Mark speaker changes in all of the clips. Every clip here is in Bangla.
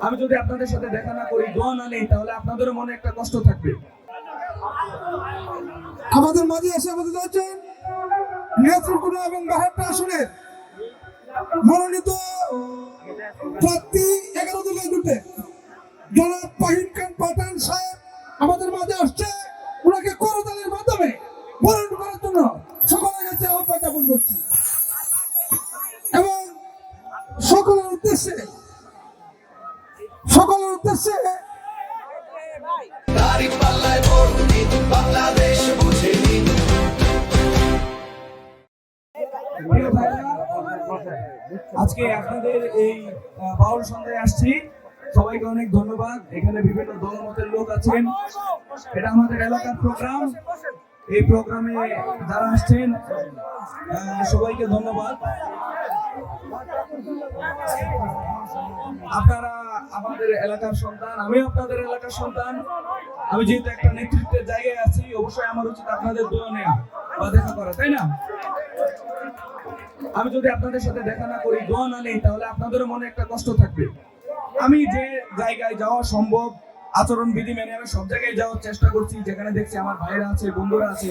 Speaker 1: আমি যদি আপনাদের সাথে দেখা না করি, দোয়া না নেই, তাহলে আপনাদেরও মনে একটা কষ্ট থাকবে।
Speaker 2: আমাদের মাঝে এসে উপস্থিত হচ্ছেন নেত্রকোনা এবং বাহারটা আসনের মনোনীত প্রার্থী 11 দলীয় জোটে জনাব ফাহিম খান পাঠান সাহেব আমাদের মাঝে আসছে। ওনাকে করতালির মাধ্যমে বরণ করার জন্য সকলের কাছে আহ্বান জ্ঞাপন করছি এবং সকলের উদ্দেশ্যে
Speaker 3: বাংলাদেশ বুঝে নিন।
Speaker 1: আজকে আপনাদের এই বাউল সন্ধ্যায় আসছি, সবাইকে অনেক ধন্যবাদ। এখানে বিভিন্ন দলমতের লোক আছেন, এটা আমাদের এলাকার প্রোগ্রাম। এই প্রোগ্রামে যারা আসছেন সবাইকে ধন্যবাদ। আপনারা আমাদের এলাকার সন্তান, আমি আপনাদের এলাকার সন্তান। আমি যেহেতু একটা নেতৃত্বের জায়গায় আছি, অবশ্যই আমার উচিত আপনাদের দোয়া নেওয়া বা দেখা করা, তাই না? আমি যদি আপনাদের সাথে দেখা না করি, দোয়া না নেই, তাহলে আপনাদেরও মনে একটা কষ্ট থাকবে। আমি যে জায়গায় যাওয়া সম্ভব আচরণ বিধি মেনে আমি সব জায়গায় যাওয়ার চেষ্টা করছি, যেখানে দেখছি আমার ভাইরা আছে, বন্ধুরা আছে,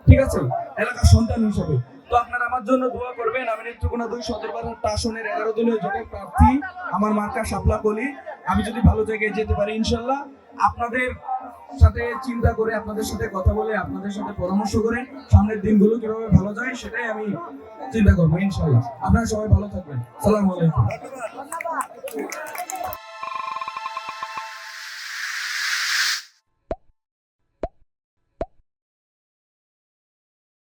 Speaker 1: ঠিক আছে, এলাকার সন্তান হিসেবে। তো আপনারা আমার জন্য দোয়া করবেন। আমি নেত্রকোনা 2 সদরবাজার আসনের 11 দলীয় জোটের প্রার্থী, আমার মার্কা শাপলা কলি। আমি যদি ভালো জায়গায় যেতে পারি ইনশাল্লাহ, আপনাদের সাথে চিন্তা করে, আপনাদের সাথে কথা বলে, আপনাদের সাথে পরামর্শ করে সামনের দিনগুলো কিভাবে ভালো যায় সেটাই আমি চিন্তা করবো ইনশাল্লাহ। আপনারা সবাই ভালো থাকবেন। আসসালামু আলাইকুম।